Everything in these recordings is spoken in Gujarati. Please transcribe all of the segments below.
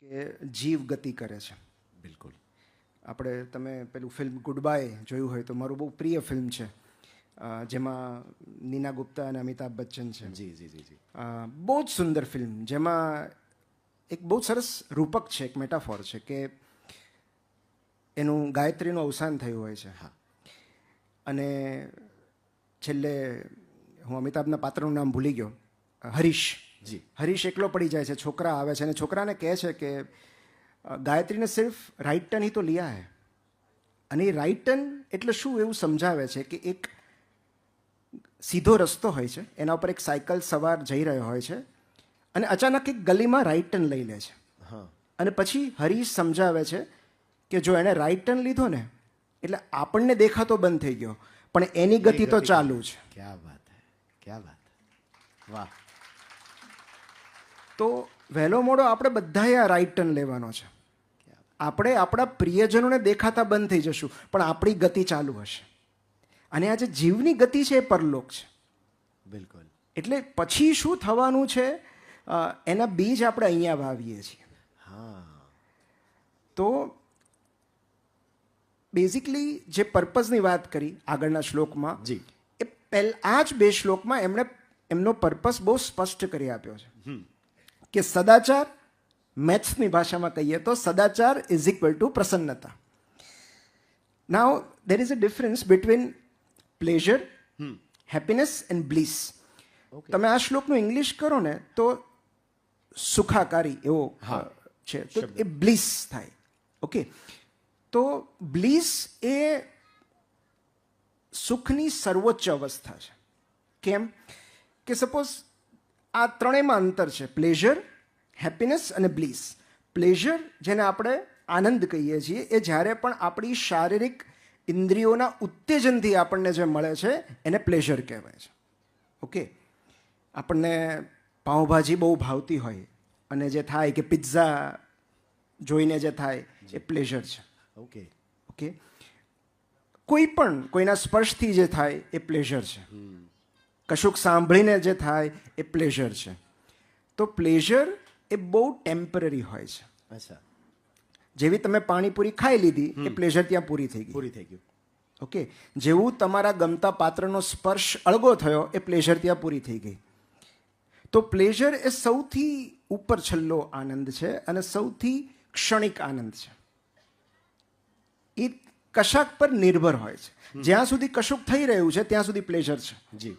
કે જીવ ગતિ કરે છે. બિલકુલ. આપણે તમે પેલું ફિલ્મ ગુડ બાય જોયું હોય તો મારું બહુ પ્રિય ફિલ્મ છે, જેમાં નીના ગુપ્તા અને અમિતાભ બચ્ચન છે. જી જી જી જી. બહુ જ સુંદર ફિલ્મ, જેમાં એક બહુ સરસ રૂપક છે, એક મેટાફોર છે કે એનું ગાયત્રીનું અવસાન થયું હોય છે. હા. અને છેલ્લે હું અમિતાભના પાત્રનું નામ ભૂલી ગયો, હરીશ. જી. હરીશ એકલો પડી જાય છે, છોકરા આવે છે અને છોકરાને કહે છે કે ગાયत्री ने सिर्फ राइट टर्न ही तो लिया है. અને એ રાइट ટર્ન એટલે શું એવું સમજાવે છે કે એક સીધો રસ્તો હોય છે, એના ઉપર એક સાયકલ સવાર જઈ રહ્યો હોય છે અને અચાનક એક ગલીમાં રાइट ટર્ન લઈ લે છે. હા. અને પછી હરીશ સમજાવે છે કે જો એણે રાइट ટર્ન લીધો ને એટલે આપણને દેખાતો બંધ થઈ ગયો, પણ એની ગતિ તો ચાલુ છે. ક્યા વાત હે, ક્યા વાત. વાહ. તો વહેલો મોડો આપણે બધાએ આ રાइट ટર્ન લેવાનો છે. આપણે આપણા પ્રિયજનોને દેખાતા બંધ થઈ જશું, પણ આપણી ગતિ ચાલુ હશે. અને આ જે જીવની ગતિ છે એ પરલોક છે. બિલકુલ. એટલે પછી શું થવાનું છે એના બીજ આપણે અહીંયા વાવીએ છીએ. હા. તો બેઝિકલી જે પર્પઝની વાત કરી આગળના શ્લોકમાં, જી. એ આ જ બે શ્લોકમાં એમણે એમનો પર્પઝ બહુ સ્પષ્ટ કરી આપ્યો છે કે સદાચાર, મેથ્સની ભાષામાં કહીએ તો સદાચાર ઇઝ ઇક્વલ ટુ પ્રસન્નતા. Now there is a difference between pleasure, happiness and bliss. તમે આ શ્લોકનું ઇંગ્લિશ કરો ને તો સુખાકારી એવો છે, તો એ બ્લીસ થાય. ઓકે, તો બ્લીસ એ સુખની સર્વોચ્ચ અવસ્થા છે. કેમ કે સપોઝ આ ત્રણેયમાં અંતર છે, પ્લેઝર, હેપીનેસ અને બ્લીસ. પ્લેઝર, જેને આપણે આનંદ કહીએ છીએ, એ જ્યારે પણ આપણી શારીરિક ઇન્દ્રિયોના ઉત્તેજનથી આપણને જે મળે છે એને પ્લેઝર કહેવાય છે. ઓકે, આપણને પાઉંભાજી બહુ ભાવતી હોય અને જે થાય કે પિઝા જોઈને જે થાય એ પ્લેઝર છે. ઓકે. ઓકે, કોઈ પણ કોઈના સ્પર્શથી જે થાય એ પ્લેઝર છે. કશુંક સાંભળીને જે થાય એ પ્લેઝર છે. તો પ્લેઝર એ બહુ ટેમ્પરરી હોય છે. અચ્છા. જેવી તમે પાણીપુરી ખાઈ લીધી એ પ્લેઝર ત્યાં પૂરી થઈ ગઈ. પૂરી થઈ ગયું. ઓકે, જેવું તમારા ગમતા પાત્રનો સ્પર્શ અળગો થયો એ પ્લેઝર ત્યાં પૂરી થઈ ગઈ. તો પ્લેઝર એ સૌથી ઉપર છલ્લો આનંદ છે અને સૌથી ક્ષણિક આનંદ છે. એ કશાક પર નિર્ભર હોય છે. જ્યાં સુધી કશુંક થઈ રહ્યું છે ત્યાં સુધી પ્લેઝર છે. જી.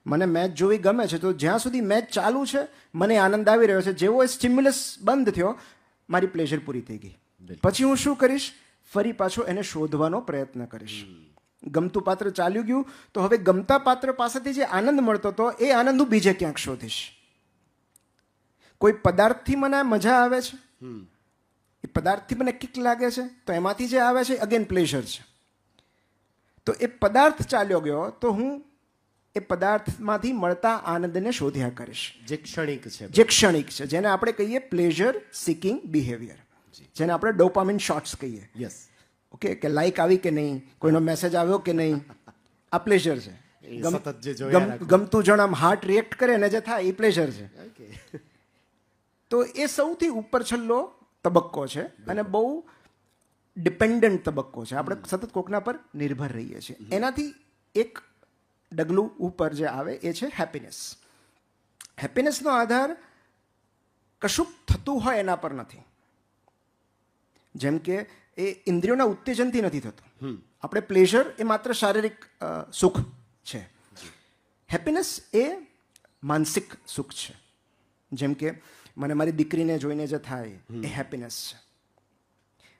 મને મેચ જોવી ગમે છે, તો જ્યાં સુધી મેચ ચાલુ છે મને આનંદ આવી રહ્યો છે. જેવો એ સ્ટિમ્યુલસ બંધ થયો મારી પ્લેઝર પૂરી થઈ ગઈ. પછી હું શું કરીશ? ફરી પાછો એને શોધવાનો પ્રયત્ન કરીશ. ગમતું પાત્ર ચાલ્યું ગયું તો હવે ગમતા પાત્ર પાસેથી જે આનંદ મળતો હતો એ આનંદ હું બીજે ક્યાંક શોધીશ. કોઈ પદાર્થથી મને મજા આવે છે, એ પદાર્થથી મને કિક લાગે છે, તો એમાંથી જે આવે છે અગેન પ્લેઝર છે. તો એ પદાર્થ ચાલ્યો ગયો તો હું એ પદાર્થમાંથી મળતા આનંદને શોધ્યા કરીશ, જે ક્ષણિક છે. જે ક્ષણિક છે, જેને આપણે કહીએ પ્લેઝર સિકિંગ બિહેવિયર, જેને આપણે ડોપામિન શોટ્સ કહીએ. યસ. ઓકે, કે લાઈક આવી કે નહીં, કોઈનો મેસેજ આવ્યો કે નહીં, આ પ્લેઝર છે. સતત જે જોયા રાખવું. ગમતું જણ આમ હાર્ટ રિએક્ટ કરે ને જે થાય એ પ્લેઝર છે. ઓકે. તો એ સૌથી ઉપર છલ્લો તબક્કો છે અને બહુ ડિપેન્ડન્ટ તબક્કો છે. આપણે સતત કોકના પર નિર્ભર રહીએ છીએ. એનાથી એક ડગલું ઉપર જે આવે એ છે હેપીનેસ. હેપીનેસનો આધાર કશુંક થતું હોય એના પર નથી. જેમ કે એ ઇન્દ્રિયોના ઉત્તેજનથી નથી થતું. આપણે પ્લેઝર એ માત્ર શારીરિક સુખ છે. હેપીનેસ એ માનસિક સુખ છે. જેમ કે મને મારી દીકરીને જોઈને જે થાય એ હેપીનેસ છે.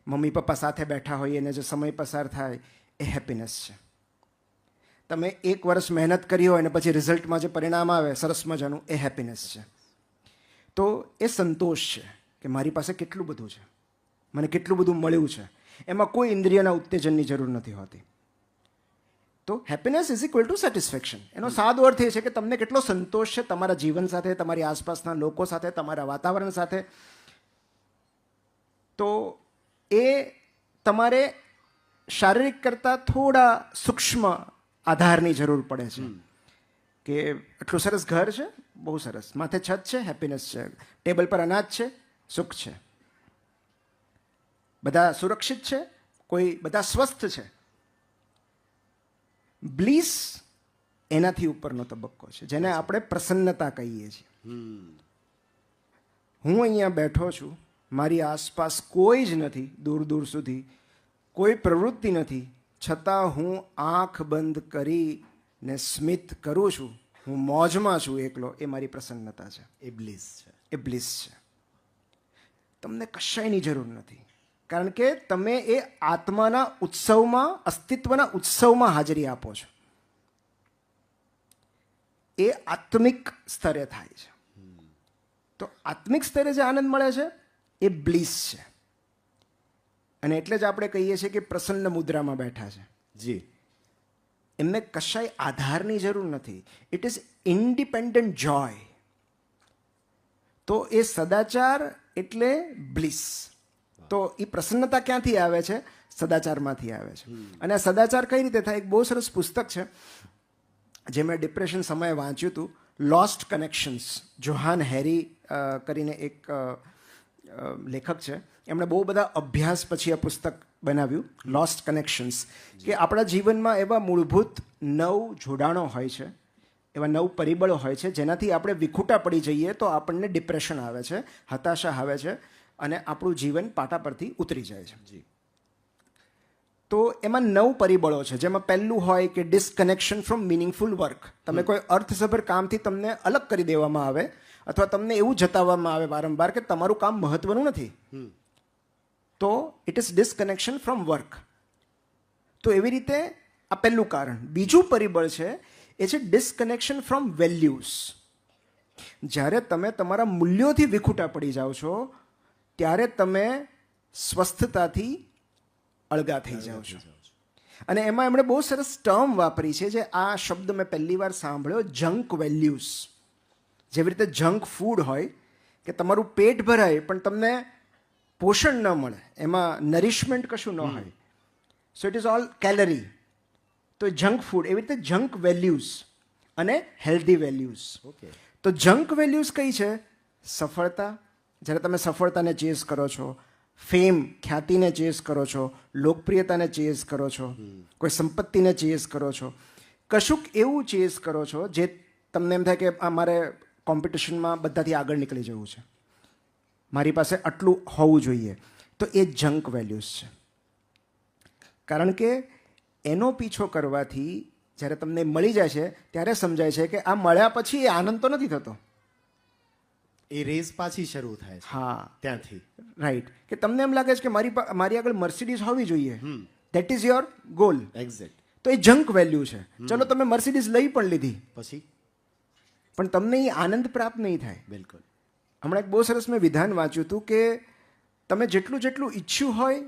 મમ્મી પપ્પા સાથે બેઠા હોઈએ અને જે સમય પસાર થાય એ હેપીનેસ છે. તમે 1 વર્ષ મહેનત કરી હોય અને પછી રિઝલ્ટમાં જે પરિણામ આવે સરસ મજાનું, એ હેપીનેસ છે. તો એ સંતોષ છે કે મારી પાસે કેટલું બધું છે, મને કેટલું બધું મળ્યું છે, એમાં કોઈ ઇન્દ્રિયના ઉત્તેજનની જરૂર નથી હોતી. તો happiness is equal two satisfaction. એનો સાદો અર્થ એ છે કે તમને કેટલો સંતોષ છે તમારા જીવન સાથે, તમારી આસપાસના લોકો સાથે, તમારા વાતાવરણ સાથે. તો એ તમારે શારીરિક કરતાં થોડા સૂક્ષ્મ આધારની જરૂર પડે છે. કે એટલું સરસ ઘર છે, બહુ સરસ, માથે છત છે, હેપીનેસ છે, ટેબલ પર અનાજ છે, સુખ છે. બધા સુરક્ષિત છે, બધા સ્વસ્થ છે. બ્લીસ એનાથી ઉપરનો તબક્કો છે, જેને આપણે પ્રસન્નતા કહીએ છીએ. હું અહીંયા બેઠો છું, મારી આસપાસ કોઈ જ નથી, દૂર દૂર સુધી કોઈ પ્રવૃત્તિ નથી, છતાં હું આંખ બંધ કરીને સ્મિત કરું છું, હું મોજમાં છું એકલો, એ મારી પ્રસન્નતા છે, એ બ્લિસ છે. એ બ્લિસ છે. તમને કશાયની જરૂર નથી, કારણ કે તમે એ આત્માના ઉત્સવમાં, અસ્તિત્વના ઉત્સવમાં હાજરી આપો છો. એ આત્મિક સ્તરે થાય છે. તો આત્મિક સ્તરે જે આનંદ મળે છે એ બ્લિસ છે. અને એટલે જ આપણે કહીએ છીએ કે પ્રસન્ન મુદ્રામાં બેઠા છે. જી. એમને કશાય આધારની જરૂર નથી. ઇટ ઇઝ ઇન્ડિપેન્ડન્ટ જોય. તો એ સદાચાર એટલે બ્લિસ. તો એ પ્રસન્નતા ક્યાંથી આવે છે? સદાચારમાંથી આવે છે. અને આ સદાચાર કઈ રીતે થાય? એક બહુ સરસ પુસ્તક છે જે મેં ડિપ્રેશન સમયે વાંચ્યું હતું, લોસ્ટ કનેક્શન્સ. જોહાન હેરી કરીને એક લેખક છે, એમણે બહુ બધા અભ્યાસ પછી આ પુસ્તક બનાવ્યું, લોસ્ટ કનેક્શન્સ. કે આપણા જીવનમાં એવા મૂળભૂત 9 જોડાણો હોય છે, એવા 9 પરિબળો હોય છે જેનાથી આપણે વિખૂટા પડી જઈએ તો આપણને ડિપ્રેશન આવે છે, હતાશા આવે છે અને આપણું જીવન પાટા પરથી ઉતરી જાય છે. જી. તો એમાં 9 પરિબળો છે, જેમાં પહેલું હોય કે ડિસ્કનેક્શન ફ્રોમ મિનિંગફુલ વર્ક. તમે કોઈ અર્થસભર કામથી તમને અલગ કરી દેવામાં આવે અથવા તમને એવું જતાવવામાં આવે વારંવાર કે તમારું કામ મહત્વનું નથી, તો it is disconnection from work. તો એવી રીતે આ પહેલું કારણ. બીજું પરિબળ છે એ છે ડિસ્કનેક્શન ફ્રોમ વેલ્યુઝ. જ્યારે તમે તમારા મૂલ્યોથી વિખૂટા પડી જાઓ છો ત્યારે તમે સ્વસ્થતાથી અળગા થઈ જાઓ છો. અને એમાં એમણે બહુ સરસ ટર્મ વાપરી છે, જે આ શબ્દ મેં પહેલી વાર સાંભળ્યો, જંક વેલ્યુઝ. જેવી રીતે જંક ફૂડ હોય કે તમારું પેટ ભરાય પણ તમને પોષણ ન મળે, એમાં નરિશમેન્ટ કશું ન હોય, so it is all calorie. તો જંક ફૂડ. એવી રીતે જંક વેલ્યુઝ અને હેલ્ધી વેલ્યુઝ. ઓકે. તો જંક વેલ્યુઝ કઈ છે? સફળતા. જ્યારે તમે સફળતાને ચેઝ કરો છો, ફેમ, ખ્યાતિને ચેઝ કરો છો, લોકપ્રિયતાને ચેઝ કરો છો, કોઈ સંપત્તિને ચેઝ કરો છો, કશુંક એવું ચેઝ કરો છો જે તમને એમ થાય કે મારે કોમ્પિટિશનમાં બધાથી આગળ નીકળી જવું છે, મારી પાસે આટલું હોવું જોઈએ. તો એ જંક વેલ્યુઝ છે. કારણ કે એનો પીછો કરવાથી જ્યારે તમને મળી જાય છે ત્યારે સમજાય છે કે આ મળ્યા પછી એ આનંદ તો નથી થતો. એ રેસ પાછી શરૂ થાય છે. હા, ત્યાંથી. રાઈટ. કે તમને એમ લાગે છે કે મારી આગળ મર્સિડીઝ હોવી જોઈએ, that is your goal. Exact. તો એ જંક વેલ્યુ છે. ચલો તમે મર્સિડીઝ લઈ પણ લીધી, પછી પણ તમને એ આનંદ પ્રાપ્ત નહીં થાય. બિલકુલ. હમણાં એક બહુ સરસ મેં વિધાન વાંચ્યું હતું કે તમે જેટલું જેટલું ઈચ્છ્યું હોય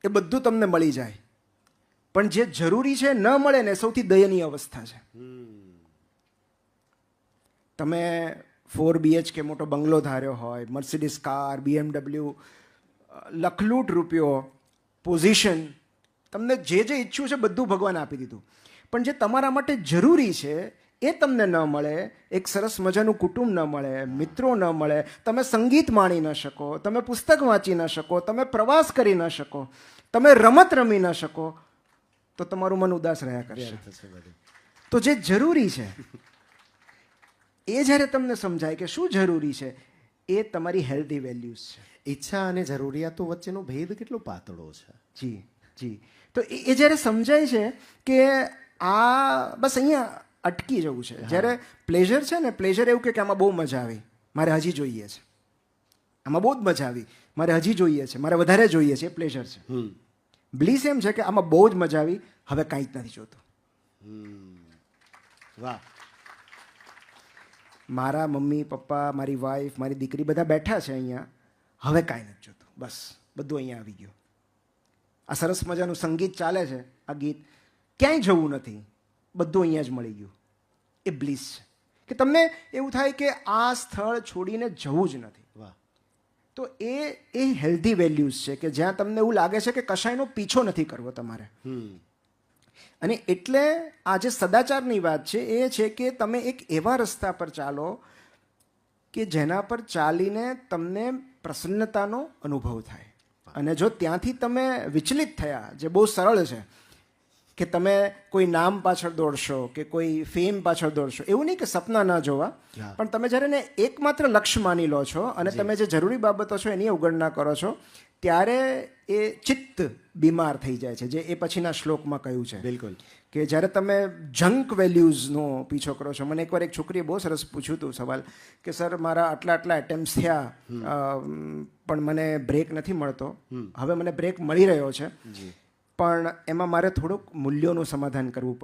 એ બધું તમને મળી જાય, પણ જે જરૂરી છે ન મળે ને, સૌથી દયનીય અવસ્થા છે. તમે 4 BHK મોટો બંગલો ધાર્યો હોય, મર્સિડીઝ કાર, BMW, લખલૂટ રૂપિયો, પોઝિશન, તમને જે જે ઈચ્છ્યું છે બધું ભગવાન આપી દીધું, પણ જે તમારા માટે જરૂરી છે એ તમને ન મળે. એક સરસ મજાનું કુટુંબ ન મળે, મિત્રો ન મળે, તમે સંગીત માણી ન શકો, તમે પુસ્તક વાંચી ન શકો, તમે પ્રવાસ કરી ન શકો, તમે રમત રમી ન શકો, તો તમારું મન ઉદાસ રહ્યા કરશે. તો જે જરૂરી છે એ જ્યારે તમને સમજાય કે શું જરૂરી છે, એ તમારી હેલ્ધી વેલ્યુઝ છે. ઈચ્છા અને જરૂરિયાતો વચ્ચેનો ભેદ કેટલો પાતળો છે. જી જી. તો એ જ્યારે સમજાય છે કે આ બસ અહીંયા અટકી જવું છે. જ્યારે પ્લેઝર છે ને, પ્લેઝર એવું કે આમાં બહુ મજા આવી, મારે હજી જોઈએ છે, આમાં બહુ જ મજા આવી, મારે હજી જોઈએ છે, મારે વધારે જોઈએ છે, એ પ્લેઝર છે. બ્લીસ એમ છે કે આમાં બહુ જ મજા આવી, હવે કાંઈ જ નથી જોતું. વાહ. મારા મમ્મી પપ્પા, મારી વાઈફ, મારી દીકરી બધા બેઠા છે અહીંયા, હવે કાંઈ નથી જોતું, બસ બધું અહીંયા આવી ગયું. આ સરસ મજાનું સંગીત ચાલે છે, આ ગીત ક્યાંય જવું નથી, બધું અહીંયા જ મળી ગયું. એ બ્લીસ છે કે તમને એવું થાય કે આ સ્થળ છોડીને જવું જ નથી. વાહ. તો એ હેલ્ધી વેલ્યુઝ છે કે જ્યાં તમને એવું લાગે છે કે કશાયનો પીછો નથી કરવો તમારે. અને એટલે આ જે સદાચારની વાત છે એ છે કે તમે એક એવા રસ્તા પર ચાલો કે જેના પર ચાલીને તમને પ્રસન્નતાનો અનુભવ થાય. અને જો ત્યાંથી તમે વિચલિત થયા, જે બહુ સરળ છે કે તમે કોઈ નામ પાછળ દોડશો કે કોઈ ફેમ પાછળ દોડશો, એવું નહીં કે સપના ના જોવા, પણ તમે જ્યારે એને એકમાત્ર લક્ષ્ય માની લો છો અને તમે જે જરૂરી બાબતો છો એની અવગણના કરો છો, ત્યારે એ ચિત્ત બીમાર થઈ જાય છે, જે એ પછીના શ્લોકમાં કહ્યું છે. બિલકુલ. કે જ્યારે તમે જંક વેલ્યુઝનો પીછો કરો છો. મને એકવાર એક છોકરીએ બહુ સરસ પૂછ્યું હતું સવાલ કે સર મારા આટલા એટેમ્પ્સ થયા પણ મને બ્રેક નથી મળતો, હવે મને બ્રેક મળી રહ્યો છે, પણ એમાં મારે થોડુંક મૂલ્યોનું સમાધાન કરવું પડે.